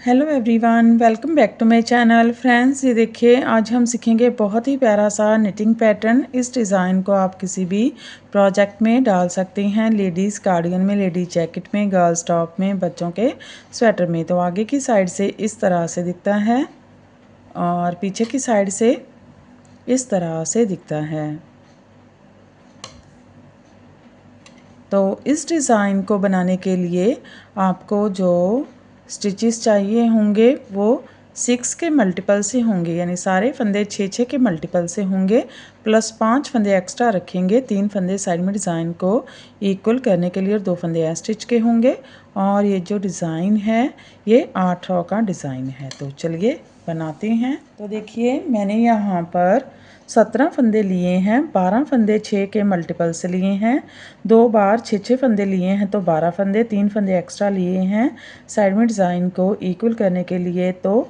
Hello everyone, welcome back to my channel. Friends, ये देखिए आज हम सीखेंगे बहुत ही प्यारा सा निटिंग पैटर्न। इस डिज़ाइन को आप किसी भी प्रोजेक्ट में डाल सकते हैं। लेडीज़ कार्डिगन में, लेडीज जैकेट में, गर्ल्स टॉप में, बच्चों के स्वेटर में। तो आगे की साइड से इस तरह से दिखता है और पीछे की साइड से इस तरह से दिखता है। तो इस डिज़ाइन को बनाने के लिए आपको जो स्टिचेस चाहिए होंगे वो 6 के मल्टीपल से होंगे, यानी सारे फंदे 6 के मल्टीपल से होंगे, प्लस 5 फंदे एक्स्ट्रा रखेंगे। 3 फंदे साइड में डिज़ाइन को इक्वल करने के लिए और 2 फंदे स्टिच के होंगे। और ये जो डिज़ाइन है ये 8 रॉ का डिज़ाइन है। तो चलिए बनाते हैं। तो देखिए मैंने यहाँ पर 17 फंदे लिए हैं। 12 फंदे 6 के मल्टीपल से लिए हैं। 2 बार 6 फंदे लिए हैं तो 12 फंदे, 3 फंदे एक्स्ट्रा लिए हैं साइड में डिज़ाइन को इक्वल करने के लिए तो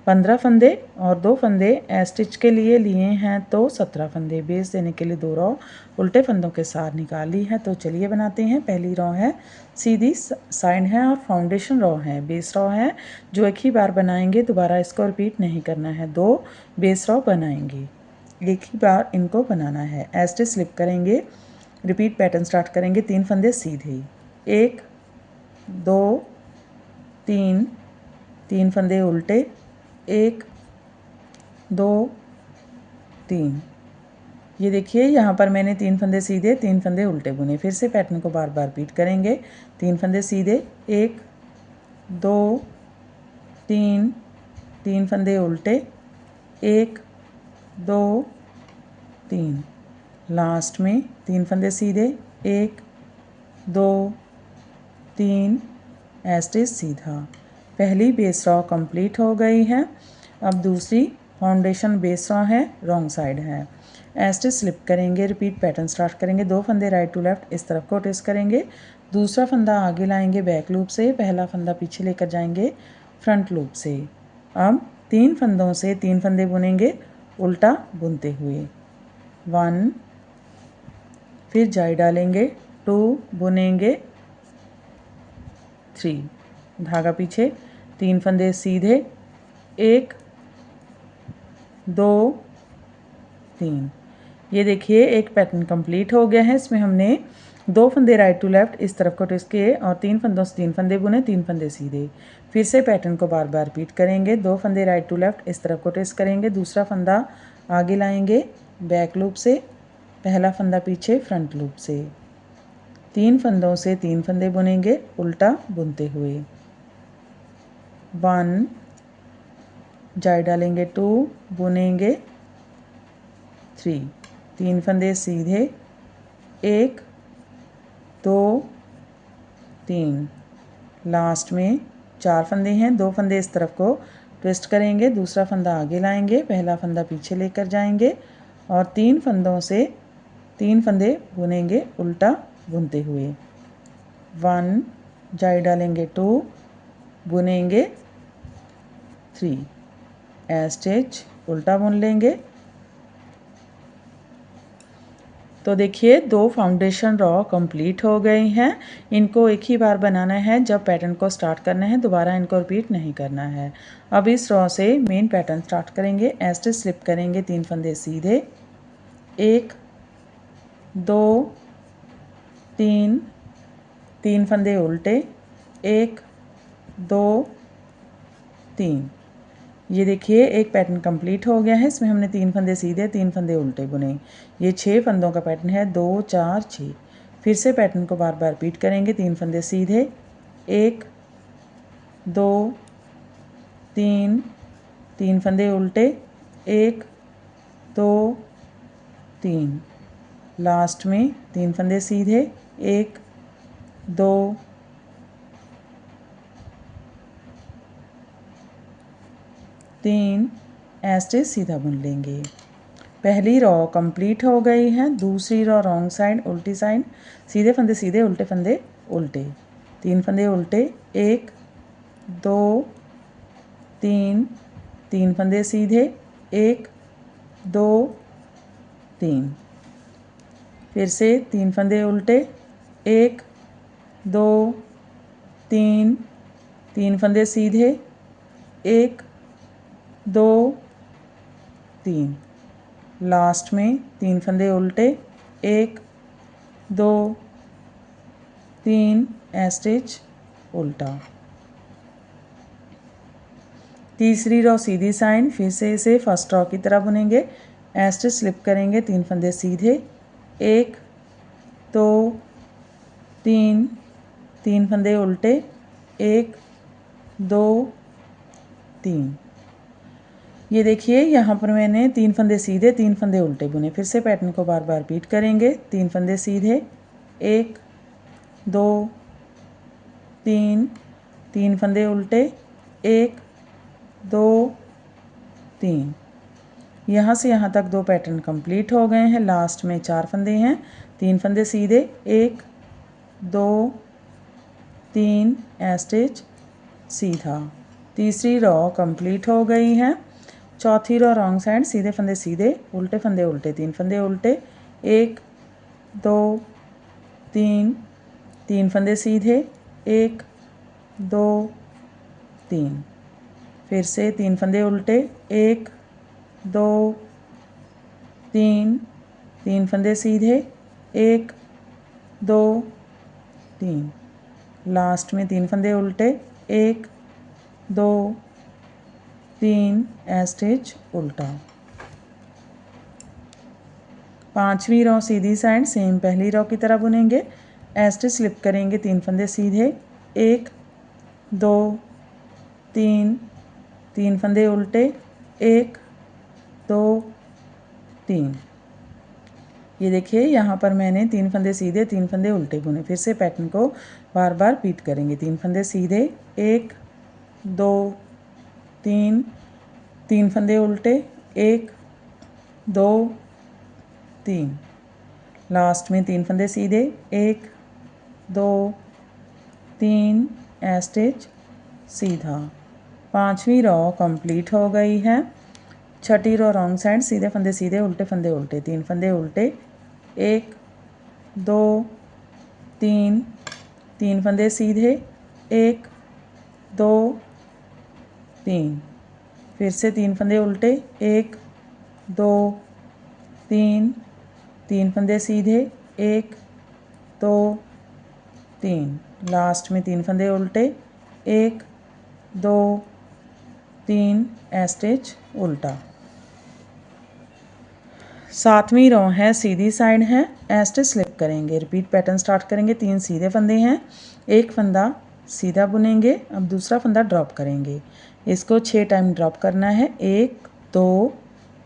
15 फंदे, और 2 फंदे स्टिच के लिए हैं तो 17 फंदे। बेस देने के लिए 2 रॉ उल्टे फंदों के साथ निकाली है। तो चलिए बनाते हैं। पहली रॉ है सीधी साइड है और फाउंडेशन रॉ है, बेस रॉ है, जो एक ही बार बनाएंगे, दोबारा इसको रिपीट नहीं करना है। 2 बेस रॉ बनाएंगे, एक ही बार इनको बनाना है। एस्टे स्लिप करेंगे, रिपीट पैटर्न स्टार्ट करेंगे। 3 फंदे सीधे, 1 2 3, 3 फंदे उल्टे, 1 2 3। ये देखिए यहाँ पर मैंने 3 फंदे सीधे, 3 फंदे उल्टे बुने। फिर से पैटर्न को बार बार रिपीट करेंगे। 3 फंदे सीधे, 1 2 3, 3 फंदे उल्टे, 1 2 3। लास्ट में 3 फंदे सीधे, 1 2 3, एस्टे सीधा। पहली बेस रॉ कंप्लीट हो गई है। अब दूसरी फाउंडेशन बेस रॉ है, रॉन्ग साइड है। एस्टे स्लिप करेंगे, रिपीट पैटर्न स्टार्ट करेंगे। 2 फंदे राइट टू लेफ्ट इस तरफ को ट्विस्ट करेंगे। दूसरा फंदा आगे लाएंगे बैक लूप से, पहला फंदा पीछे लेकर जाएंगे फ्रंट लूप से। अब 3 फंदों से 3 फंदे बुनेंगे उल्टा बुनते हुए। 1, फिर जाई डालेंगे, 2 बुनेंगे, 3 धागा पीछे, 3 फंदे सीधे, 1 2 3। ये देखिए एक पैटर्न कंप्लीट हो गया है। इसमें हमने 2 फंदे राइट टू लेफ्ट इस तरफ को ट्विस्ट किए और 3 फंदों से 3 फंदे बुने, 3 फंदे सीधे। फिर से पैटर्न को बार बार रिपीट करेंगे। 2 फंदे राइट टू लेफ्ट इस तरफ को ट्विस्ट करेंगे। दूसरा फंदा आगे लाएंगे बैक लूप से, पहला फंदा पीछे फ्रंट लूप से। 3 फंदों से 3 फंदे बुनेंगे उल्टा बुनते हुए। 1 जाई डालेंगे, 2 बुनेंगे, 3, 3 फंदे सीधे, 1 2 3। लास्ट में 4 फंदे हैं। 2 फंदे इस तरफ को ट्विस्ट करेंगे, दूसरा फंदा आगे लाएंगे, पहला फंदा पीछे लेकर जाएंगे और 3 फंदों से 3 फंदे बुनेंगे उल्टा बुनते हुए। 1 जाई डालेंगे, 2 बुनेंगे, 3, स्टिच उल्टा बुन लेंगे। तो देखिए 2 फाउंडेशन रॉ कंप्लीट हो गई हैं। इनको एक ही बार बनाना है, जब पैटर्न को स्टार्ट करना है, दोबारा इनको रिपीट नहीं करना है। अब इस रॉ से मेन पैटर्न स्टार्ट करेंगे। एस्टे स्लिप करेंगे, 3 फंदे सीधे, 1 2 3, 3 फंदे उल्टे, 1 2 3। ये देखिए एक पैटर्न कंप्लीट हो गया है। इसमें हमने 3 फंदे सीधे, 3 फंदे उल्टे बुने। ये 6 फंदों का पैटर्न है, 2 4 6। फिर से पैटर्न को बार बार रिपीट करेंगे। 3 फंदे सीधे, 1 2 3, 3 फंदे उल्टे, 1 2 3। लास्ट में 3 फंदे सीधे, 1 2 3, एस्टे सीधा बुन लेंगे। पहली रॉ कंप्लीट हो गई है। दूसरी रॉ रॉन्ग साइड, उल्टी साइड। सीधे फंदे सीधे, उल्टे फंदे उल्टे। 3 फंदे उल्टे, 1 2 3, 3 फंदे सीधे, 1 2 3। फिर से 3 फंदे उल्टे, 1 2 3, 3 फंदे सीधे, 1 2 3, लास्ट में 3 फंदे उल्टे, 1 2 3 स्टिच उल्टा। तीसरी रो सीधी साइन, फिर से इसे फर्स्ट रो की तरह बुनेंगे, स्टिच स्लिप करेंगे, 3 फंदे सीधे, 1 2 3 3 फंदे उल्टे, 1 2 3। ये देखिए यहाँ पर मैंने 3 फंदे सीधे 3 फंदे उल्टे बुने। फिर से पैटर्न को बार बार रिपीट करेंगे। 3 फंदे सीधे, 1 2 3 3 फंदे उल्टे, 1 2 3। यहाँ से यहाँ तक 2 पैटर्न कंप्लीट हो गए हैं। लास्ट में 4 फंदे हैं, 3 फंदे सीधे, 1 2 3 स्टिच सीधा। तीसरी रो कंप्लीट हो गई है। चौथी रो रॉन्ग साइड, सीधे फंदे सीधे, उल्टे फंदे उल्टे, 3 फंदे उल्टे, 1 2 3 3 फंदे सीधे, 1 2 3। फिर से 3 फंदे उल्टे, 1 2 3 3 फंदे सीधे, 1 2 3। लास्ट में 3 फंदे उल्टे, 1 2 3 स्टिच उल्टा। पांचवी रो सीधी साइड, सेम पहली रो की तरह बुनेंगे, स्टिच स्लिप करेंगे, 3 फंदे सीधे, 1 2 3 3 फंदे उल्टे, 1 2 3। ये देखिए यहाँ पर मैंने 3 फंदे सीधे 3 फंदे उल्टे बुने। फिर से पैटर्न को बार बार रिपीट करेंगे। 3 फंदे सीधे, 1 2 3 3 फंदे उल्टे, 1 2 3। लास्ट में 3 फंदे सीधे, 1 2 3 स्टिच सीधा। पांचवी रो कंप्लीट हो गई है। छठी रो रॉन्ग साइड, सीधे फंदे सीधे, उल्टे फंदे उल्टे, 3 फंदे उल्टे, 1 2 3 3 फंदे सीधे, 1 2 3। फिर से 3 फंदे उल्टे, 1 2 3 3 फंदे सीधे, 1 2 3। लास्ट में 3 फंदे उल्टे, 1 2 3 स्टिच उल्टा। सातवीं रो है, सीधी साइड है, स्टिच स्लिप करेंगे। रिपीट पैटर्न स्टार्ट करेंगे। 3 सीधे फंदे हैं, एक फंदा सीधा बुनेंगे, अब दूसरा फंदा ड्रॉप करेंगे। इसको 6 टाइम ड्रॉप करना है, 1 2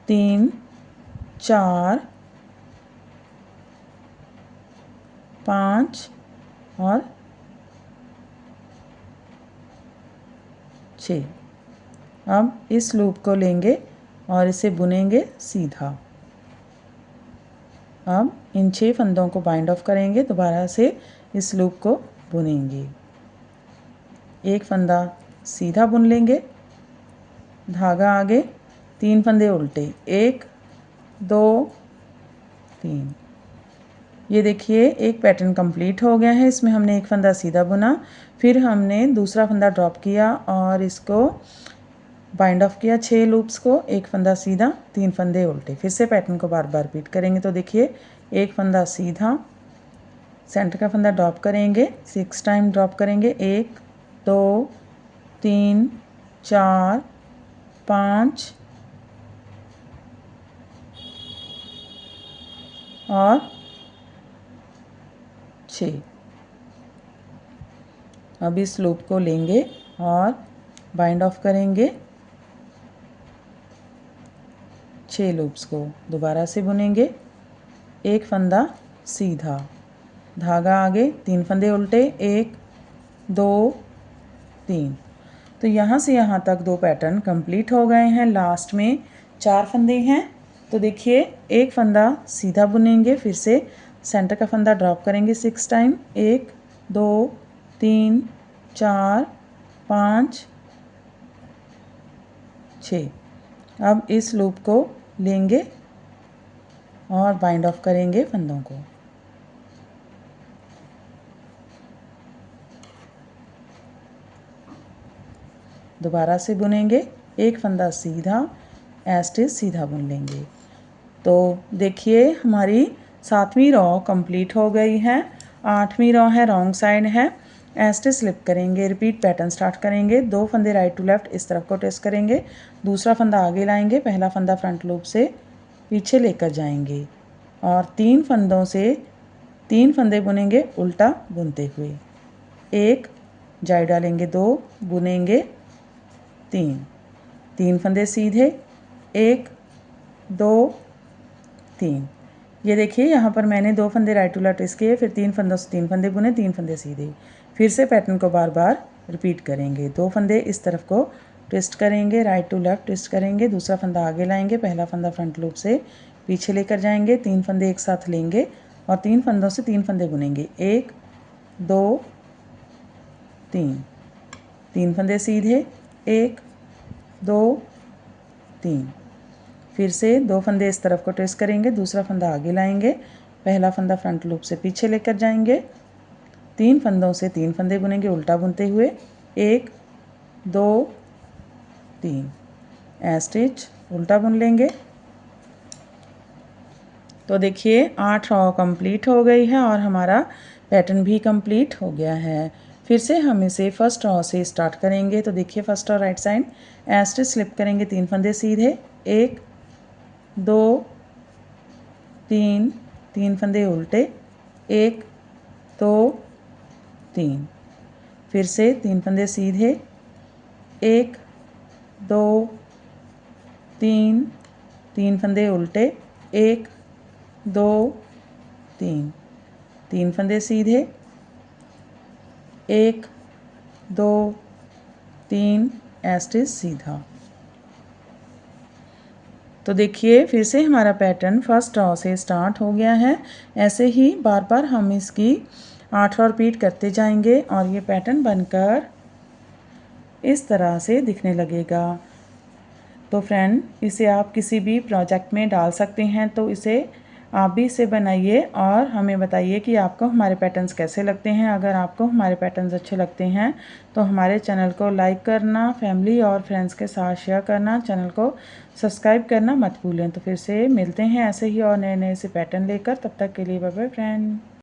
3 4 5 और 6। अब इस लूप को लेंगे और इसे बुनेंगे सीधा। अब इन 6 फंदों को बाइंड ऑफ करेंगे, दोबारा से इस लूप को बुनेंगे। एक फंदा सीधा बुन लेंगे, धागा आगे, 3 फंदे उल्टे, 1 2 3। ये देखिए एक पैटर्न कंप्लीट हो गया है। इसमें हमने एक फंदा सीधा बुना, फिर हमने दूसरा फंदा ड्रॉप किया और इसको बाइंड ऑफ किया 6 लूप्स को, एक फंदा सीधा 3 फंदे उल्टे। फिर से पैटर्न को बार बार रिपीट करेंगे। तो देखिए एक फंदा सीधा, सेंटर का फंदा ड्रॉप करेंगे, 6 टाइम ड्रॉप करेंगे, 1 2 3 4 5 और 6। अब इस लूप को लेंगे और बाइंड ऑफ करेंगे 6 लूप्स को, दोबारा से बुनेंगे। एक फंदा सीधा, धागा आगे, 3 फंदे उल्टे, 1 2 3। तो यहाँ से यहाँ तक 2 पैटर्न कंप्लीट हो गए हैं। लास्ट में 4 फंदे हैं। तो देखिए एक फंदा सीधा बुनेंगे, फिर से सेंटर का फंदा ड्रॉप करेंगे 6 टाइम, 1 2 3 4 5 6। अब इस लूप को लेंगे और बाइंड ऑफ करेंगे फंदों को। दोबारा से बुनेंगे, एक फंदा सीधा एज इट इज़ सीधा बुन लेंगे। तो देखिए हमारी 7वीं रॉ कंप्लीट हो गई है। 8वीं रॉ है, रॉन्ग साइड है, एज इट स्लिप करेंगे, रिपीट पैटर्न स्टार्ट करेंगे। 2 फंदे राइट टू लेफ्ट इस तरफ को ट्विस्ट करेंगे, दूसरा फंदा आगे लाएंगे, पहला फंदा फ्रंट लूप से पीछे लेकर जाएंगे और 3 फंदों से 3 फंदे बुनेंगे उल्टा बुनते हुए। 1 जाई डालेंगे, 2 बुनेंगे, 3 फंदे सीधे, 1 2 3। ये देखिए यहाँ पर मैंने 2 फंदे राइट टू लेफ्ट ट्विस्ट किए, फिर 3 फंदों से 3 फंदे बुने, 3 फंदे सीधे। फिर से पैटर्न को बार बार रिपीट करेंगे। 2 फंदे इस तरफ को ट्विस्ट करेंगे, राइट टू लेफ्ट ट्विस्ट करेंगे, दूसरा फंदा आगे लाएंगे, पहला फंदा फ्रंट लूप से पीछे लेकर जाएंगे, 3 फंदे एक साथ लेंगे और 3 फंदों से 3 फंदे बुनेंगे, 1 2 3 फंदे सीधे, 1 2 3। फिर से 2 फंदे इस तरफ को ट्विस्ट करेंगे, दूसरा फंदा आगे लाएंगे, पहला फंदा फ्रंट लूप से पीछे लेकर जाएंगे, 3 फंदों से 3 फंदे बुनेंगे उल्टा बुनते हुए, 1 2 3 स्टिच उल्टा बुन लेंगे। तो देखिए 8 रॉ कंप्लीट हो गई है और हमारा पैटर्न भी कंप्लीट हो गया है। फिर से हम इसे फर्स्ट रॉ से स्टार्ट करेंगे। तो देखिए first raw right side stitch slip करेंगे, 3 फंदे सीधे, 1 2 3 फंदे उल्टे, 1 2 3। फिर से 3 फंदे सीधे, 1 2 3 फंदे उल्टे, 1 2 3 फंदे सीधे, 1 2 3 एज इट इज़ सीधा। तो देखिए फिर से हमारा पैटर्न फर्स्ट रॉ से स्टार्ट हो गया है। ऐसे ही बार बार हम इसकी 8 रॉ रिपीट करते जाएंगे और ये पैटर्न बनकर इस तरह से दिखने लगेगा। तो फ्रेंड इसे आप किसी भी प्रोजेक्ट में डाल सकते हैं, तो इसे आप भी इसे बनाइए और हमें बताइए कि आपको हमारे पैटर्न्स कैसे लगते हैं। अगर आपको हमारे पैटर्न्स अच्छे लगते हैं तो हमारे चैनल को लाइक करना, फैमिली और फ्रेंड्स के साथ शेयर करना, चैनल को सब्सक्राइब करना मत भूलें। तो फिर से मिलते हैं ऐसे ही और नए नए से पैटर्न लेकर। तब तक के लिए बाय बाय फ्रेंड।